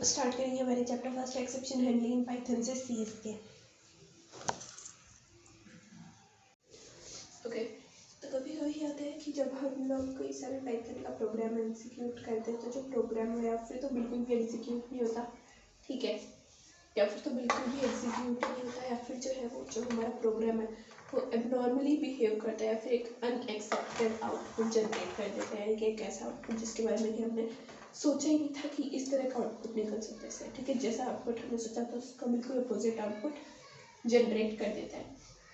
Start करेंगे हमारे chapter first exception handling in Python से सीएस के। ओके, तो कभी कभी आता है कि जब हम लोग कोई सारे पाइथन का प्रोग्राम एग्जीक्यूट करते हैं तो जो प्रोग्राम है या फिर तो बिल्कुल भी एग्जीक्यूट नहीं होता, ठीक है, या फिर तो बिल्कुल भी एग्जीक्यूट नहीं होता, या फिर जो है वो जो हमारा प्रोग्राम है वो एबनॉर्मली बिहेव करता है या फिर एक अनएक्सेप्टेड आउटपुट जनरेट कर देता है, कि एक ऐसा आउटपुट जिसके बारे में कि हमने सोचा ही नहीं था कि इस तरह का आउटपुट निकल सकता है, ठीक है। जैसा आउटपुट हमने सोचा था उसका बिल्कुल अपोजिट आउटपुट जनरेट कर देता है,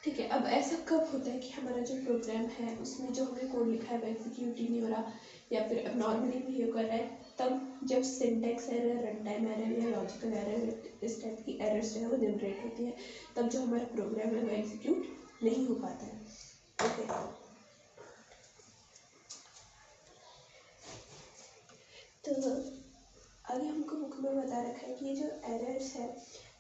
ठीक है। अब ऐसा कब होता है कि हमारा जो प्रोग्राम है उसमें जो हमने कोड लिखा है वो एग्जीक्यूट ही नहीं हो रहा या फिर एबनॉर्मली बिहेव कर रहा है, तब जब syntax error, run time error या लॉजिकल एरर, इस टाइप की एरर्स जो है वो जनरेट होती है, तब जो हमारा प्रोग्राम है वो एग्जीक्यूट नहीं हो पाता है। ओके, तो आगे हमको बुक में बता रखा है कि ये जो एरर्स है,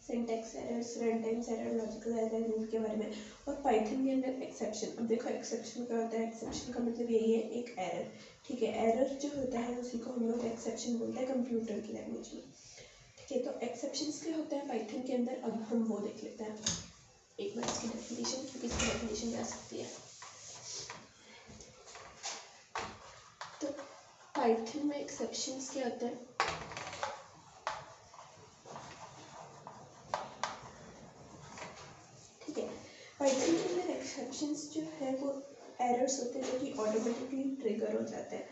syntax errors, run time error, logical error, इनके बारे में, और पाइथन के अंदर एक्सेप्शन। अब देखो एक्सेप्शन क्या होता है, एक्सेप्शन का मतलब यही है एक एरर, ठीक है। एरर जो होता है उसी को हम लोग एक्सेप्शन बोलते हैं कंप्यूटर की लैंग्वेज में, ठीक है। तो एक्सेप्शंस क्या होते हैं पाइथन के अंदर, अब हम वो देख लेते हैं एक बार इसकी डेफिनेशन, क्योंकि इसकी डेफिनेशन जा सकती है। तो पाइथन में एक्सेप्शंस क्या होता है, ठीक है। पाइथन के अंदर एक्सेप्शंस जो है वो एरर्स होते हैं जो कि ऑटोमेटिकली ट्रिगर हो जाते हैं।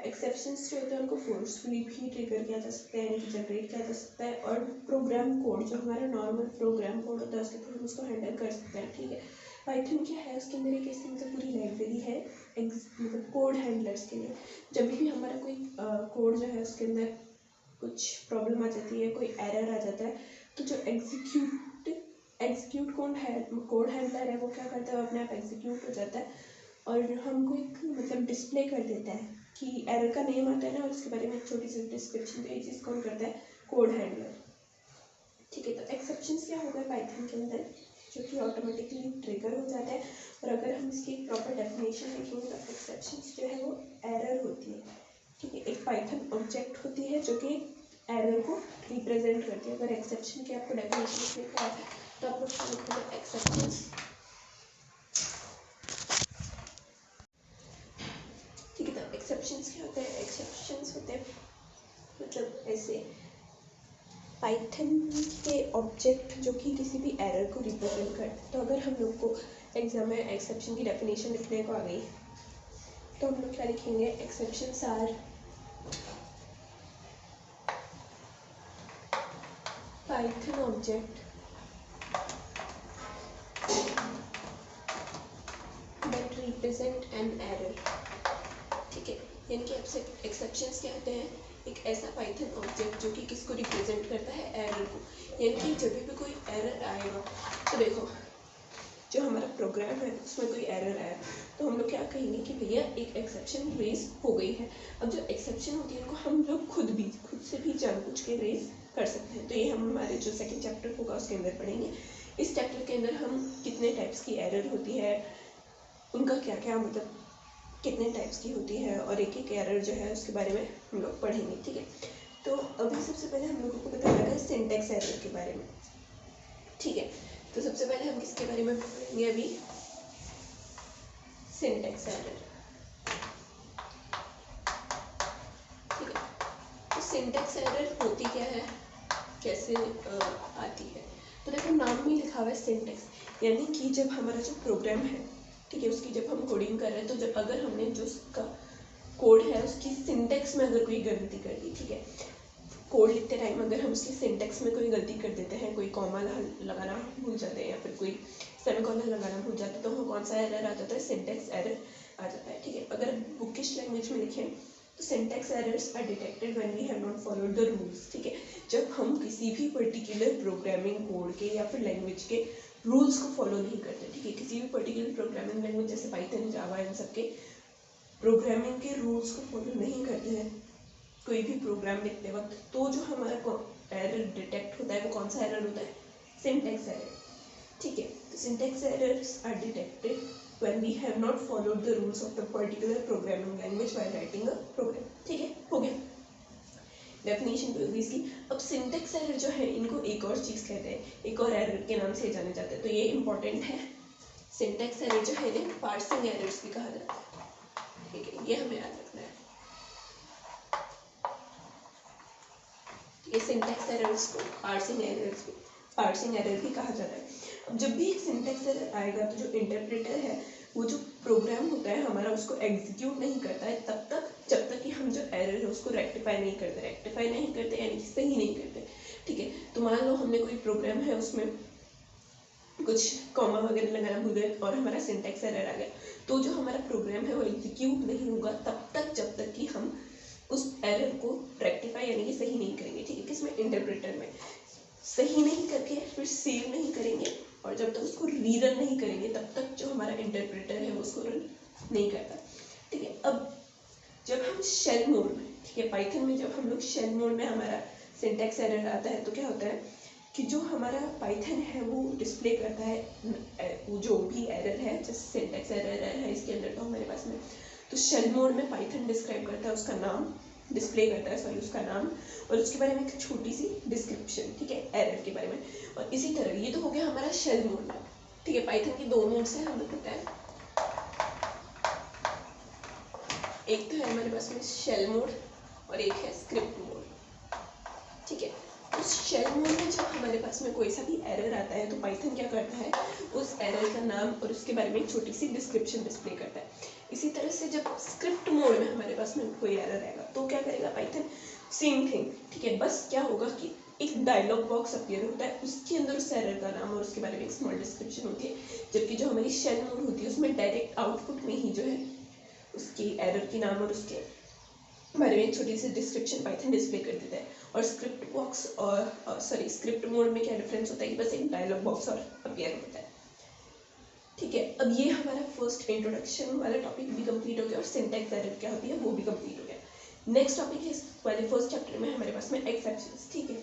एक्सेप्शंस जो होते हैं उनको फोर्सफुली भी ट्रिगर किया जा सकता है, यानी कि जनरेट किया जा सकता है, और प्रोग्राम कोड जो हमारा नॉर्मल प्रोग्राम कोड होता है उसके थ्रू हम उसको हैंडल कर सकते हैं, ठीक है। पाइथन क्या है, उसके अंदर एक ऐसी मतलब पूरी लाइब्रेरी है मतलब कोड हैंडलर्स के लिए। जब भी हमारा कोई कोड जो है उसके अंदर कुछ प्रॉब्लम आ जाती है, कोई एरर आ जाता है, तो जो एग्जीक्यूट कोड हैंडलर है वो क्या करता है, वो अपने आप एग्जीक्यूट हो जाता है और हमको एक मतलब डिस्प्ले कर देता है कि एरर का नेम आता है ना, और उसके बारे में एक छोटी सी डिस्क्रिप्शन। तो ये चीज़ कौन करता है, कोड हैंडलर, ठीक है। तो एक्सेप्शंस क्या होगा पाइथन के अंदर, जो कि ऑटोमेटिकली ट्रिगर हो जाता है। और अगर हम इसकी प्रॉपर डेफिनेशन लिखेंगे तो एक्सेप्शंस जो है वो एरर होती है, ठीक है। एक पाइथन ऑब्जेक्ट होती है जो कि एरर को रिप्रेजेंट करती है। अगर एक्सेप्शन की आपको डेफिनेशन लिखने का है तो आप लोग क्या लिखोगे, एक्सेप्शंस, ठीक है। तो एक्सेप्शंस क्या होते हैं, एक्सेप्शंस होते हैं मतलब ऐसे पाइथन के ऑब्जेक्ट जो कि किसी भी एरर को रिप्रेजेंट करते हैं। तो अगर हम लोग को एग्जाम में एक्सेप्शन की डेफिनेशन लिखने को आ गई तो हम लोग क्या लिखेंगे, exceptions are Python object that represent an error, ठीक है। यानी कि एक्सेप्शंस क्या होते हैं, एक ऐसा पाइथन ऑब्जेक्ट जो कि किसको रिप्रेजेंट करता है, एरर को। यानी कि जब भी कोई एरर आएगा तो देखो जो हमारा प्रोग्राम है उसमें कोई एरर आया तो हम लोग क्या कहेंगे कि भैया एक एक्सेप्शन रेज हो गई है। अब जो एक्सेप्शन होती है उनको हम लोग खुद से भी जानबूझ के रेज कर सकते हैं। तो ये हम हमारे जो सेकंड चैप्टर होगा उसके अंदर पढ़ेंगे। इस चैप्टर के अंदर हम कितने टाइप्स की एरर होती है, उनका क्या क्या मतलब कितने टाइप्स की होती है, और एक एक एरर जो है उसके बारे में हम लोग पढ़ेंगे, ठीक है। तो अभी सबसे पहले हम लोगों को पता लगा है सिंटैक्स एरर के बारे में, ठीक है। तो सबसे पहले हम किसके बारे में पढ़ेंगे अभी, सिंटैक्स एरर, ठीक है। तो सिंटैक्स एरर होती क्या है, कैसे आती है, तो देखो नाम में लिखा हुआ है सिंटैक्स, यानी कि जब हमारा जो प्रोग्राम है, ठीक है, उसकी जब हम कोडिंग कर रहे हैं तो जब अगर हमने जो उसका कोड है उसकी सिंटैक्स में अगर कोई गलती कर दी, ठीक है, कोड लिखते टाइम अगर हम उसकी सिंटैक्स में कोई गलती कर देते हैं, कोई कॉमा लगाना भूल जाते हैं या फिर कोई सेमीकोलन लगाना भूल जाते हैं, तो वो कौन सा एरर आ जाता है, सिंटैक्स एरर आ जाता है, ठीक है। अगर बुकिश लैंग्वेज में लिखें तो syntax errors are detected when we have not followed the rules, ठीक है। जब हम किसी भी पर्टिकुलर प्रोग्रामिंग कोड के या फिर लैंग्वेज के रूल्स को फॉलो नहीं करते, ठीक है, किसी भी पर्टिकुलर प्रोग्रामिंग लैंग्वेज जैसे पाइथन, जावा, इन सब के प्रोग्रामिंग के रूल्स को फॉलो नहीं करते हैं कोई भी प्रोग्राम लिखते वक्त, तो जो हमारा एरर डिटेक्ट होता है वो कौन सा एरर होता है, सिंटैक्स एरर, ठीक है। तो syntax errors are detected when we have not followed the rules of the particular programming language while writing a program, ठीक है, हो गया। डेफिनेशन भी होगी इसकी। अब सिंटेक्स एरर जो है इनको एक और चीज़ कहते हैं, एक और एरर के नाम से जाने जाते हैं, तो ये इंपॉर्टेंट है। सिंटेक्स एरर जो है इन्हें पार्सिंग एरर्स भी कहा जाता है, ठीक है, ये हमें याद रखना है। ये सिंटेक्स एरर्स को पार्सिंग एरर भी कहा जाता है। अब जब भी एक सिंटेक्स एरर आएगा तो जो इंटरप्रेटर है वो जो प्रोग्राम होता है हमारा उसको एग्जीक्यूट नहीं करता है तब तक जब तक कि हम जो एरर है उसको रेक्टिफाई नहीं करते यानी कि सही नहीं करते, ठीक है। तो मान लो हमने कोई प्रोग्राम है उसमें कुछ कॉमा वगैरह लगाना भूल गए और हमारा सिंटेक्स एरर आ गया, तो जो हमारा प्रोग्राम है वो एग्जीक्यूट नहीं होगा तब तक जब तक कि हम उस एरर को रेक्टिफाई यानी कि सही नहीं करेंगे, ठीक है। किसमें? इंटरप्रेटर में। सही नहीं करके फिर सेव नहीं करेंगे और जब तक उसको रीरन नहीं करेंगे तब तक जो हमारा इंटरप्रेटर है वो उसको रन नहीं करता, ठीक है। अब जब हम शेल मोड में, ठीक है, पाइथन में जब हम लोग शेल मोड में हमारा सिंटेक्स एरर आता है तो क्या होता है कि जो हमारा पाइथन है वो डिस्प्ले करता है वो जो भी एरर है, जैसे सिंटेक्स एरर है इसके अंदर तो हमारे पास में, तो शेल मोड में पाइथन डिस्क्राइब करता है उसका नाम, डिस्प्ले करता है सॉरी उसका नाम और उसके बारे में एक छोटी सी डिस्क्रिप्शन, ठीक है, एरर के बारे में। और इसी तरह ये तो हो गया हमारा शेल मोड, ठीक है। पाइथन के दो मोड्स हैं हमें पता है, एक तो है हमारे पास में शेल मोड और एक है स्क्रिप्ट मोड, ठीक है। उस शेल मोड में जब हमारे पास में कोई सा भी एरर आता है तो पाइथन क्या करता है उस एरर का नाम और उसके बारे में एक छोटी सी डिस्क्रिप्शन डिस्प्ले करता है। इसी तरह से जब स्क्रिप्ट मोड में हमारे पास में कोई एरर आएगा तो क्या करेगा पाइथन? सेम थिंग, ठीक है। बस क्या होगा कि एक डायलॉग बॉक्स अपीयर होता है, उसके अंदर उस एरर का नाम और उसके बारे में एक स्मॉल डिस्क्रिप्शन होती है, जबकि जो हमारी शेल मोड होती है उसमें डायरेक्ट आउटपुट में ही जो है उसकी एरर की नाम और उसके बारे में एक छोटी सी डिस्क्रिप्शन पाइथन डिस्प्ले कर देता है। और स्क्रिप्ट बॉक्स और स्क्रिप्ट मोड में क्या डिफरेंस होता है कि बस एक डायलॉग बॉक्स और अपीयर होता है, ठीक है। अब ये हमारा फर्स्ट इंट्रोडक्शन वाला टॉपिक भी कंप्लीट हो गया और सिंटैक्स एरर क्या होती है वो भी कंप्लीट हो गया। नेक्स्ट टॉपिक है वाले फर्स्ट चैप्टर में हमारे पास में एक्सेप्शंस, ठीक है।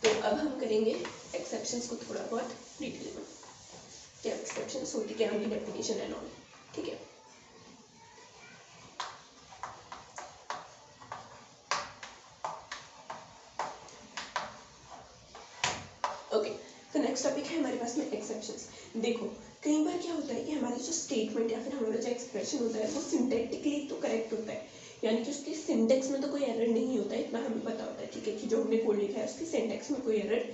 तो अब हम करेंगे एक्सेप्शंस को थोड़ा बहुत डिटेल में, क्या एक्सेप्शंस होती क्या, उनकी डेफिनेशन एंड ऑल, ठीक है। ओके, तो नेक्स्ट टॉपिक है हमारे पास में एक्सेप्शंस। देखो कई बार क्या होता है कि हमारा जो स्टेटमेंट या फिर हमारा जो एक्सप्रेशन होता है वो सिंटैक्टिकली तो करेक्ट होता है, यानी कि उसके सिंटेक्स में तो कोई एरर नहीं होता है, इतना हमें पता होता है, ठीक है, कि जो हमने कोड लिखा है उसके सिंटेक्स में कोई एरर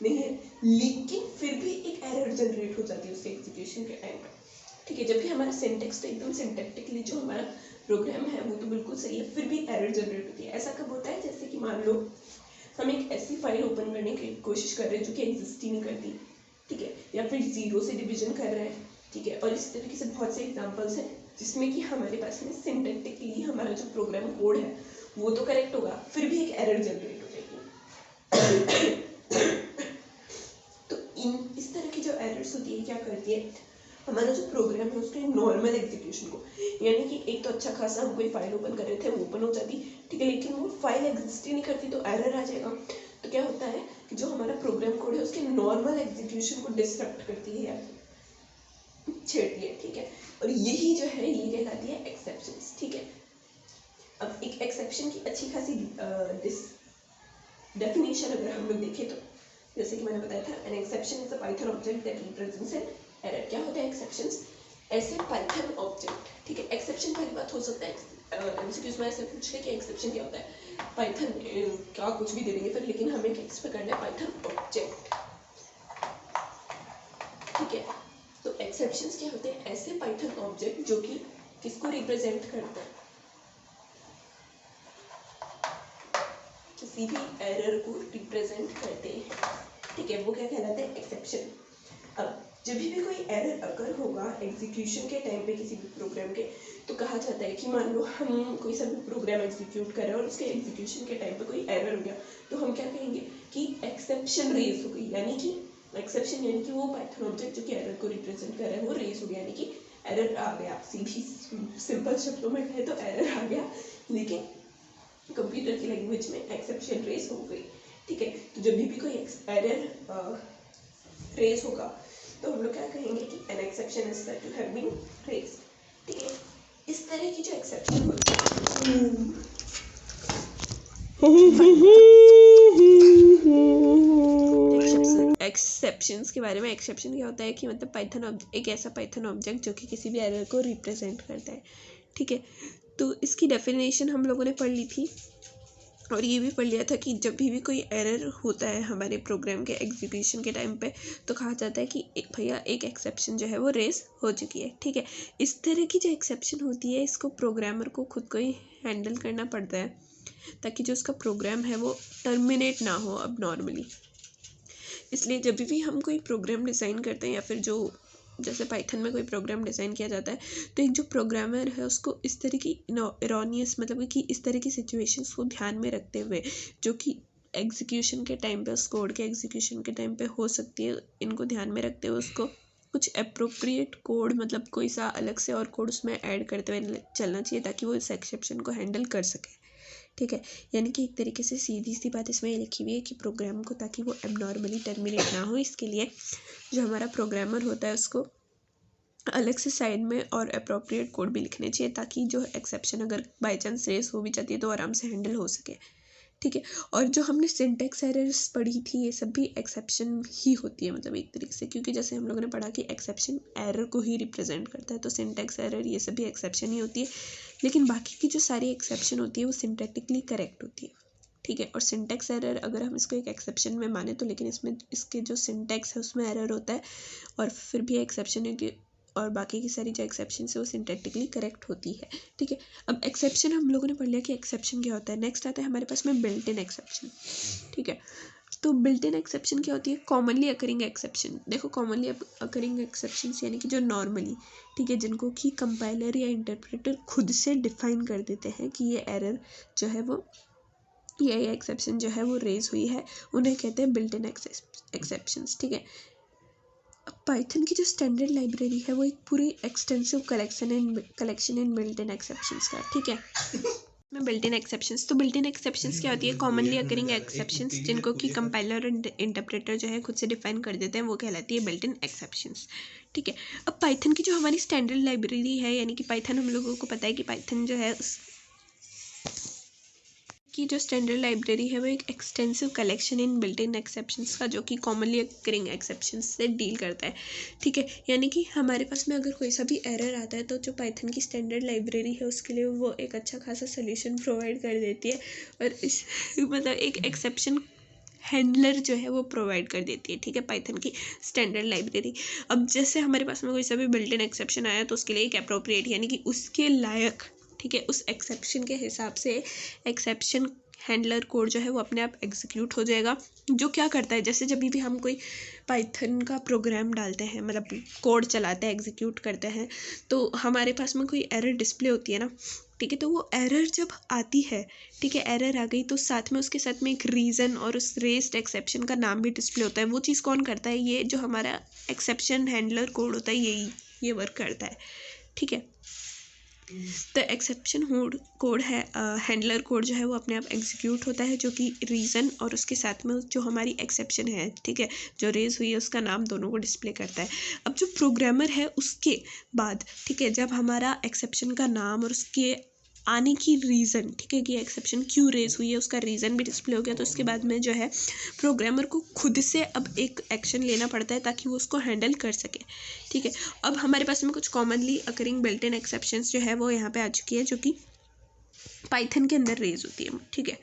नहीं है, लेकिन फिर भी एक एरर जनरेट हो जाती है उसके एग्जीक्यूशन के टाइम पर, ठीक है। जब भी हमारा सिंटेक्स तो एकदम सिंटैक्टिकली जो हमारा प्रोग्राम है वो तो बिल्कुल सही है, फिर भी एरर जनरेट होती है। ऐसा कब होता है? जैसे कि मान लो हम एक ऐसी फाइल ओपन करने की कोशिश कर रहे हैं जो कि एग्जिस्ट ही नहीं करती, ठीक है, या फिर जीरो से डिवीजन कर रहे हैं, ठीक है। और इस तरीके से बहुत से एग्जांपल्स हैं जिसमें कि हमारे पास में सिंटैक्टिकली हमारा जो प्रोग्राम कोड है वो तो करेक्ट होगा, फिर भी एक एरर जनरेट हो जाएगी। तो इस तरह की जो एरर्स होती है क्या करती है, हमारा जो प्रोग्राम है उसके नॉर्मल एग्जीक्यूशन को, यानी कि एक तो अच्छा खासा हम कोई फाइल ओपन कर रहे थे वो ओपन हो जाती, ठीक है, लेकिन वो फाइल एग्जिस्ट ही नहीं करती तो एरर आ जाएगा। तो क्या होता है कि जो हमारा प्रोग्राम कोड है उसके नॉर्मल एग्जीक्यूशन को डिस्ट्रक्ट करती है या छेड़ती है, ठीक है। और यही जो है ये कहलाती है एक्सेप्शंस, ठीक है। अब एक एक्सेप्शन की अच्छी खासी डेफिनेशन अगर हम लोग देखें तो जैसे कि मैंने बताया था, N exception is a Python object that represents an error. क्या होता है एक्सेप्शंस? ऐसे पाइथन ऑब्जेक्ट, ठीक है। एक्सेप्शन पहली बात हो सकता है एमसीक्यूज में ऐसे पूछ ले कि एक्सेप्शन क्या होता है, पाइथन क्या कुछ भी दे देंगे फिर, लेकिन हमें एक्सपेक्ट करना है पाइथन ऑब्जेक्ट, ठीक है। तो एक्सेप्शंस क्या होते हैं? ऐसे पाइथन ऑब्जेक्ट जो कि किसको रिप्रेजेंट करते हैं, किसी भी एरर को रिप्रेजेंट करते हैं, ठीक है, वो क्या कहलाते हैं? एक्सेप्शन। अब जब भी कोई एरर अगर होगा एग्जीक्यूशन के टाइम पे किसी भी प्रोग्राम के, तो कहा जाता है कि मान लो हम कोई सा भी प्रोग्राम एग्जीक्यूट कर रहे हैं और उसके एग्जीक्यूशन के टाइम पे कोई एरर हो गया, तो हम क्या कहेंगे कि एक्सेप्शन रेज हो गई, यानी कि एक्सेप्शन यानी कि वो पाइथन ऑब्जेक्ट जो कि एरर को रिप्रेजेंट कर रहा है वो रेज हो गया, यानी कि एरर आ गया। सीधी सिंपल शब्दों में कहे तो एरर आ गया, लेकिन कंप्यूटर की लैंग्वेज में एक्सेप्शन रेज हो गई, ठीक है। तो जब भी कोई एरर रेज होगा तो हम लोग क्या कहेंगे कि an exception is said to have been raised, ठीक है। इस तरह की जो एक्सेप्शन होती है एक्सेप्शंस के बारे में। एक्सेप्शन क्या होता है कि मतलब पाइथन एक ऐसा पाइथन ऑब्जेक्ट जो कि किसी भी एरर को रिप्रेजेंट करता है, ठीक है। तो इसकी डेफिनेशन हम लोगों ने पढ़ ली थी और ये भी पढ़ लिया था कि जब भी कोई एरर होता है हमारे प्रोग्राम के एग्जीक्यूशन के टाइम पे तो कहा जाता है कि भैया एक एक्सेप्शन जो है वो रेस हो चुकी है, ठीक है। इस तरह की जो एक्सेप्शन होती है इसको प्रोग्रामर को खुद को ही हैंडल करना पड़ता है ताकि जो उसका प्रोग्राम है वो टर्मिनेट ना हो अब नॉर्मली। इसलिए जब भी हम कोई प्रोग्राम डिज़ाइन करते हैं या फिर जो जैसे पाइथन में कोई प्रोग्राम डिज़ाइन किया जाता है तो एक जो प्रोग्रामर है उसको इस तरह की एरोनियस मतलब कि इस तरह की सिचुएशंस को ध्यान में रखते हुए जो कि एग्जीक्यूशन के टाइम पे उस कोड के एग्जीक्यूशन के टाइम पे हो सकती है, इनको ध्यान में रखते हुए उसको कुछ अप्रोप्रिएट कोड मतलब कोई सा अलग से और कोड उसमें ऐड करते हुए चलना चाहिए ताकि वो इस एक्सेप्शन को हैंडल कर सके, ठीक है। यानी कि एक तरीके से सीधी सी बात इसमें लिखी हुई है कि प्रोग्राम को ताकि वो एबनॉर्मली टर्मिनेट ना हो इसके लिए जो हमारा प्रोग्रामर होता है उसको अलग से साइड में और अप्रोप्रिएट कोड भी लिखने चाहिए ताकि जो एक्सेप्शन अगर बाई चांस रेस हो भी जाती है तो आराम से हैंडल हो सके, ठीक है। और जो हमने सिंटैक्स एरर्स पढ़ी थी ये सब भी एक्सेप्शन ही होती है मतलब एक तरीके से, क्योंकि जैसे हम लोगों ने पढ़ा कि एक्सेप्शन एरर को ही रिप्रेजेंट करता है तो सिंटैक्स एरर ये सब भी एक्सेप्शन ही होती है। लेकिन बाकी की जो सारी एक्सेप्शन होती है वो सिंटैक्टिकली करेक्ट होती है, ठीक है। और सिंटैक्स एरर अगर हम इसको एक एक्सेप्शन में माने तो लेकिन इसमें इसके जो सिंटैक्स है उसमें एरर होता है और फिर भी एक्सेप्शन है कि और बाकी की सारी जो एक्सेप्शन है वो सिंटैक्टिकली करेक्ट होती है, ठीक है। अब एक्सेप्शन हम लोगों ने पढ़ लिया कि एक्सेप्शन क्या होता है। नेक्स्ट आता है हमारे पास में बिल्ट इन एक्सेप्शन, ठीक है। तो बिल्ट इन एक्सेप्शन क्या होती है? Commonly occurring exception. देखो कॉमनली अकरिंग एक्सेप्शन यानी कि जो नॉर्मली, ठीक है, जिनको कि कंपाइलर या इंटरप्रेटर खुद से डिफाइन कर देते हैं कि ये एरर जो है वो ये एक्सेप्शन जो है वो रेज हुई है, उन्हें कहते हैं बिल्ट इन एक्सेप्शंस, ठीक है। पाइथन की जो स्टैंडर्ड लाइब्रेरी है वो एक पूरी extensive collection in built in exceptions का, ठीक है। में बिल्ट इन एक्सेप्शंस, तो बिल्ट इन एक्सेप्शंस क्या होती है? कॉमनली अकरिंग एक्सेप्शंस जिनको कि कंपाइलर और इंटरप्रेटर जो है खुद से डिफाइन कर देते हैं वो कहलाती है बिल्ट इन एक्सेप्शंस, ठीक है। अब पाइथन की जो हमारी स्टैंडर्ड लाइब्रेरी है यानी कि पाइथन हम लोगों को पता है कि पाइथन जो है की जो स्टैंडर्ड लाइब्रेरी है वो एक extensive collection in built in exceptions का जो कि कॉमनली अकरिंग एक्सेप्शंस से डील करता है, ठीक है। यानी कि हमारे पास में अगर कोई सा भी एरर आता है तो जो पाइथन की स्टैंडर्ड लाइब्रेरी है उसके लिए वो एक अच्छा खासा सोल्यूशन प्रोवाइड कर देती है और इस मतलब एक एक्सेप्शन हैंडलर जो है वो प्रोवाइड कर देती है, ठीक है, पाइथन की स्टैंडर्ड लाइब्रेरी। अब जैसे हमारे पास में कोई सा भी बिल्ट इन एक्सेप्शन आया तो उसके लिए एक अप्रोप्रिएट यानी कि उसके लायक, ठीक है, उस एक्सेप्शन के हिसाब से एक्सेप्शन हैंडलर कोड जो है वो अपने आप एग्जीक्यूट हो जाएगा। जो क्या करता है, जैसे जब भी हम कोई पाइथन का प्रोग्राम डालते हैं मतलब कोड चलाते हैं एग्जीक्यूट करते हैं तो हमारे पास में कोई एरर डिस्प्ले होती है ना, ठीक है। तो वो एरर जब आती है, ठीक है, एरर आ गई तो साथ में उसके साथ में एक रीज़न और उस रेस्ड एक्सेप्शन का नाम भी डिस्प्ले होता है। वो चीज़ कौन करता है? ये जो हमारा एक्सेप्शन हैंडलर कोड होता है ये वर्क करता है, ठीक है। तो एक्सेप्शन कोड है हैंडलर कोड जो है वो अपने आप एग्जीक्यूट होता है जो कि रीज़न और उसके साथ में जो हमारी एक्सेप्शन है, ठीक है, जो रेज हुई है उसका नाम दोनों को डिस्प्ले करता है। अब जो प्रोग्रामर है उसके बाद, ठीक है, जब हमारा एक्सेप्शन का नाम और उसके आने की रीज़न, ठीक है, कि एक्सेप्शन क्यों रेज हुई है उसका रीज़न भी डिस्प्ले हो गया तो उसके बाद में जो है प्रोग्रामर को खुद से अब एक एक्शन लेना पड़ता है ताकि वो उसको हैंडल कर सके, ठीक है। अब हमारे पास में कुछ commonly occurring built in exceptions जो है वो यहाँ पे आ चुकी है जो कि पाइथन के अंदर रेज होती है, ठीक है,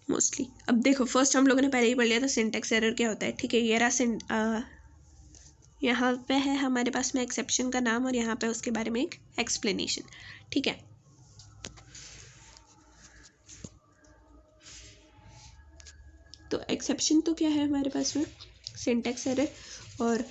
मोस्टली। अब देखो फर्स्ट हम लोगों ने पहले ही पढ़ लिया था सिंटैक्स एरर क्या होता है, ठीक है। ये रहा यहाँ पे है हमारे पास में एक्सेप्शन का नाम और यहाँ पे उसके बारे में एक एक्सप्लेनेशन, ठीक है। तो एक्सेप्शन तो क्या है हमारे पास में सिंटैक्स एरर और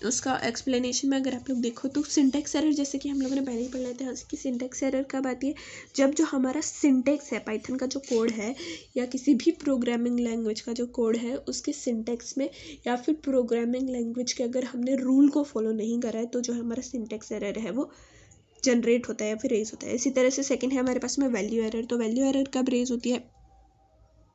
उसका एक्सप्लेनेशन में अगर आप लोग देखो तो सिंटैक्स एरर जैसे कि हम लोगों ने पहले ही पढ़ लेते हैं कि सिंटैक्स एरर कब आती है? जब जो हमारा सिंटैक्स है पाइथन का जो कोड है या किसी भी प्रोग्रामिंग लैंग्वेज का जो कोड है उसके सिंटैक्स में या फिर प्रोग्रामिंग लैंग्वेज के अगर हमने रूल को फॉलो नहीं करा है तो जो हमारा सिंटैक्स एरर है वो जनरेट होता है या फिर रेज होता है। इसी तरह से सेकेंड है हमारे पास में वैल्यू एरर। तो वैल्यू एरर कब रेज होती है?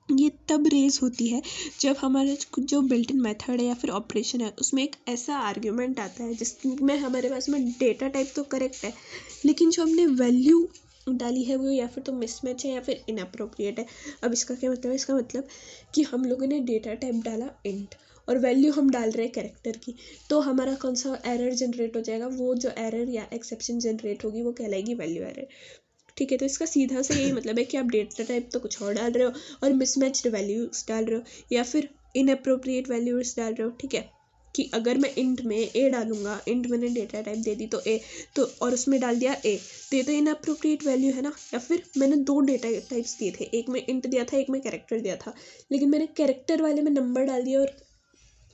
ये तब रेज होती है जब हमारे जो बिल्ट इन मेथड है या फिर ऑपरेशन है उसमें एक ऐसा आर्ग्यूमेंट आता है जिसमें हमारे पास में डेटा टाइप तो करेक्ट है लेकिन जो हमने वैल्यू डाली है वो या फिर तो मिसमैच है या फिर इनअप्रोप्रिएट है। अब इसका क्या मतलब है? इसका मतलब कि हम लोगों ने डेटा टाइप डाला इंट और वैल्यू हम डाल रहे हैं कैरेक्टर की, तो हमारा कौन सा एरर जनरेट हो जाएगा? वो जो एरर या एक्सेप्शन जनरेट होगी वो कहलाएगी वैल्यू एरर। ठीक है, तो इसका सीधा से यही मतलब है कि आप डेटा टाइप तो कुछ और डाल रहे हो और मिसमैच्ड वैल्यूज डाल रहे हो या फिर इनअप्रोप्रिएट वैल्यूज डाल रहे हो। ठीक है, कि अगर मैं इंट में ए डालूंगा, इंट मैंने डेटा टाइप दे दी तो ए, तो और उसमें डाल दिया ए, तो ये तो इनअप्रोप्रिएट वैल्यू है ना। या फिर मैंने 2 डेटा टाइप्स दिए थे, एक में इंट दिया था, एक में कैरेक्टर दिया था, लेकिन मैंने कैरेक्टर वाले में नंबर डाल दिया और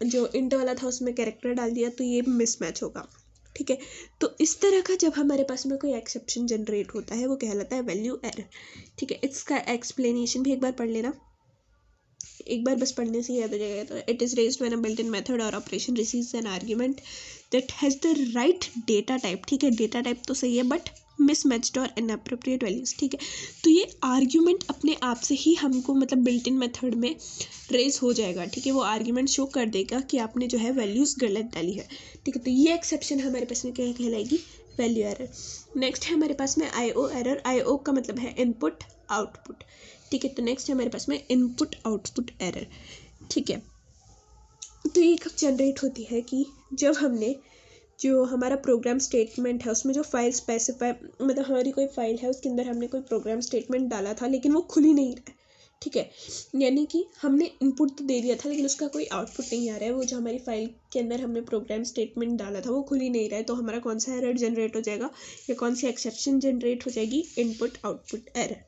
जो इंट वाला था उसमें कैरेक्टर डाल दिया, तो ये मिसमैच होगा। ठीक है, तो इस तरह का जब हमारे पास में कोई एक्सेप्शन जनरेट होता है वो कहलाता है वैल्यू एरर। ठीक है, इसका एक्सप्लेनेशन भी एक बार पढ़ लेना, एक बार बस पढ़ने से याद हो जाएगा। तो it is raised when a built in method और operation receives an argument that has the right data type. ठीक है, डेटा टाइप तो सही है बट मिसमैच्ड और इनअप्रोप्रिएट वैल्यूज। ठीक है, तो ये आर्ग्यूमेंट अपने आप से ही हमको मतलब बिल्ट इन मेथड में रेज हो जाएगा। ठीक है, वो आर्ग्यूमेंट शो कर देगा कि आपने जो है वैल्यूज गलत डाली है। ठीक है, तो ये एक्सेप्शन हमारे पास में क्या कहलाएगी? Value error. नेक्स्ट है हमारे पास में IO एरर। IO का मतलब है इनपुट आउटपुट। ठीक है, तो नेक्स्ट है हमारे पास में इनपुट आउटपुट एरर। ठीक है, तो ये कब जनरेट होती है? कि जब हमने जो हमारा प्रोग्राम स्टेटमेंट है उसमें जो फाइल स्पेसिफाई, मतलब हमारी कोई फाइल है उसके अंदर हमने कोई प्रोग्राम स्टेटमेंट डाला था लेकिन वो खुल ही नहीं रहा है। ठीक है, यानी कि हमने इनपुट तो दे दिया था लेकिन उसका कोई आउटपुट नहीं आ रहा है। वो जो हमारी फाइल के अंदर हमने प्रोग्राम स्टेटमेंट डाला था वो खुल ही नहीं रहा है, तो हमारा कौन सा एरर जनरेट हो जाएगा या कौन सी एक्सेप्शन जनरेट हो जाएगी? Input output error.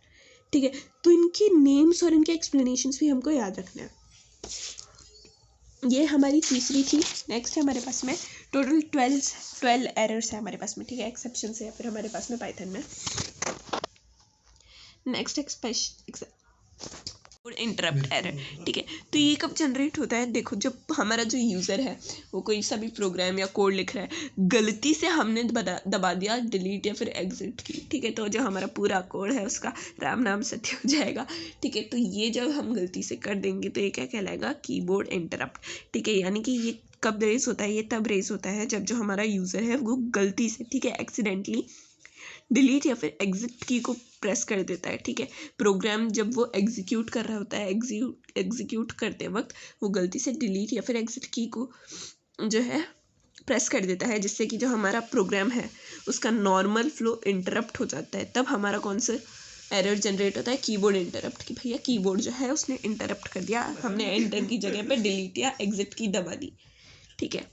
ठीक है, तो इनके नेम्स और इनके एक्सप्लेनेशंस भी हमको याद रखना है। ये हमारी तीसरी थी। नेक्स्ट है हमारे पास में टोटल 12 एरर्स है हमारे पास में। ठीक है, एक्सेप्शन से या फिर हमारे पास में पाइथन में। Next interrupt error. ठीक है, तो ये कब जनरेट होता है? देखो, जब हमारा जो यूज़र है वो कोई सा भी प्रोग्राम या कोड लिख रहा है, गलती से हमने दबा दिया डिलीट या फिर एग्जिट की। ठीक है, तो जो हमारा पूरा कोड है उसका राम नाम सत्य हो जाएगा। ठीक है, तो ये जब हम गलती से कर देंगे तो ये क्या कहलाएगा? Keyboard interrupt. ठीक है, यानी कि ये कब रेस होता है? ये तब रेस होता है जब जो हमारा यूज़र है वो गलती से, ठीक है, एक्सीडेंटली डिलीट या फिर एग्जिट की को प्रेस कर देता है। ठीक है, प्रोग्राम जब वो एग्जीक्यूट कर रहा होता है, एग्जीक्यूट करते वक्त वो गलती से डिलीट या फिर एग्जिट की को जो है प्रेस कर देता है, जिससे कि जो हमारा प्रोग्राम है उसका नॉर्मल फ्लो इंटरप्ट हो जाता है। तब हमारा कौन सा एरर जनरेट होता है? Keyboard interrupt. कि भैया कीबोर्ड जो है उसने इंटरप्ट कर दिया, हमने एंटर की जगह पे डिलीट या एग्जिट की दबा दी। ठीक है,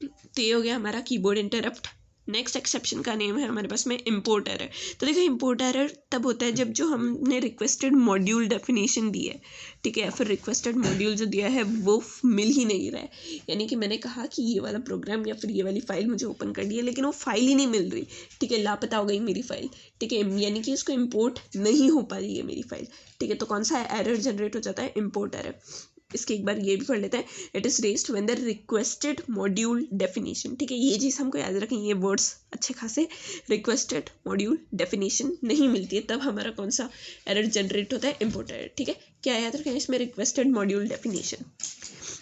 तो ये हो गया हमारा कीबोर्ड इंटरप्ट। नेक्स्ट एक्सेप्शन का नेम है हमारे पास में इम्पोर्ट एरर। तो देखो, इम्पोर्ट एरर तब होता है जब जो हमने रिक्वेस्टेड मॉड्यूल डेफिनेशन दी है, ठीक है, फिर रिक्वेस्टेड मॉड्यूल जो दिया है वो मिल ही नहीं रहा है। यानी कि मैंने कहा कि ये वाला प्रोग्राम या फिर ये वाली फाइल मुझे ओपन करनी है लेकिन वो फाइल ही नहीं मिल रही। ठीक है, लापता हो गई मेरी फाइल। ठीक है, यानी कि इसको इम्पोर्ट नहीं हो पा रही है मेरी फाइल। ठीक है, तो कौन सा एरर जनरेट हो जाता है? Import error. इसके एक बार ये भी पढ़ लेते हैं। It is raised when the requested module definition. ठीक है, ये चीज़ हमको याद रखें, ये वर्ड्स अच्छे खासे। रिक्वेस्टेड मॉड्यूल डेफिनेशन नहीं मिलती है तब हमारा कौन सा एरर जनरेट होता है? Import error. ठीक है, क्या याद रखें इसमें? Requested module definition.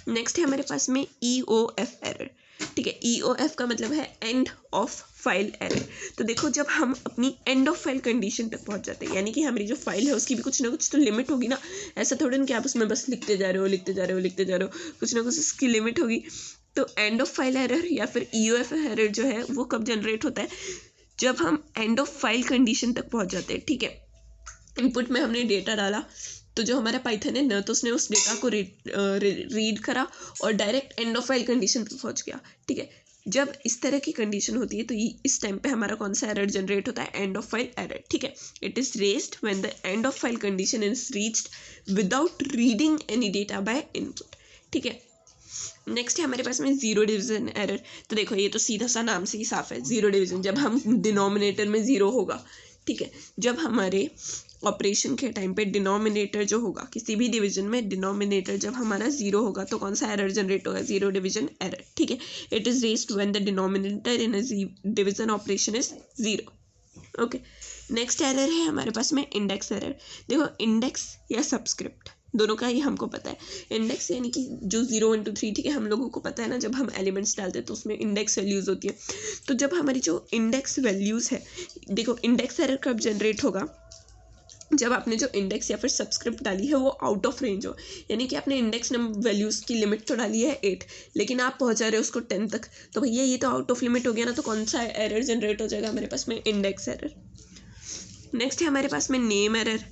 नेक्स्ट है हमारे पास में EOF एरर। ठीक है, EOF का मतलब है एंड ऑफ फाइल एरर। तो देखो, जब हम अपनी एंड ऑफ फाइल कंडीशन तक पहुंच जाते हैं, यानी कि हमारी जो फाइल है उसकी भी कुछ ना कुछ तो लिमिट होगी ना। ऐसा थोड़ा ना कि आप उसमें बस लिखते जा रहे हो, कुछ ना कुछ उसकी लिमिट होगी। तो एंड ऑफ फाइल एरर या फिर EOF एरर जो है वो कब जनरेट होता है? जब हम एंड ऑफ फाइल कंडीशन तक पहुँच जाते हैं। ठीक है, इनपुट में हमने डेटा डाला तो जो हमारा पाइथन है ना, तो उसने उस डेटा को रीड करा और direct end of file condition पे पहुंच गया। ठीक है, जब इस तरह की कंडीशन होती है तो इस टाइम पे हमारा कौन सा एरर जनरेट होता है? End of file error. ठीक है, it is raised when the end of file condition is reached without reading any data by input. ठीक है, नेक्स्ट है हमारे पास में जीरो डिवीजन एरर। तो देखो, ये तो सीधा सा नाम से ही साफ है, जीरो डिवीजन। जब हम डिनोमिनेटर में ज़ीरो होगा, ठीक है, जब हमारे ऑपरेशन के टाइम पे डिनोमिनेटर जो होगा किसी भी डिवीजन में, डिनोमिनेटर जब हमारा ज़ीरो होगा तो कौन सा एरर जनरेट होगा? Zero division error. ठीक है, it is raised when the denominator in a division operation is zero. Okay, next error है हमारे पास में इंडेक्स एरर। देखो, इंडेक्स या सबस्क्रिप्ट, दोनों का ही हमको पता है। इंडेक्स यानी कि जो 0 1 2 3, ठीक है, हम लोगों को पता है ना, जब हम एलिमेंट्स डालते हैं तो उसमें इंडेक्स वैल्यूज़ होती है। तो जब हमारी जो इंडेक्स वैल्यूज़ है, देखो इंडेक्स एरर कब जनरेट होगा, जब आपने जो इंडेक्स या फिर सबस्क्रिप्ट डाली है वो आउट ऑफ रेंज हो, यानी कि आपने इंडेक्स वैल्यूज़ की लिमिट तो डाली है 8, लेकिन आप पहुंचा रहे हो उसको 10 तक, तो भैया ये तो आउट ऑफ लिमिट हो गया ना, तो कौन सा एरर जनरेट हो जाएगा हमारे पास में, इंडेक्स एरर। नेक्स्ट है हमारे पास में नेम एरर।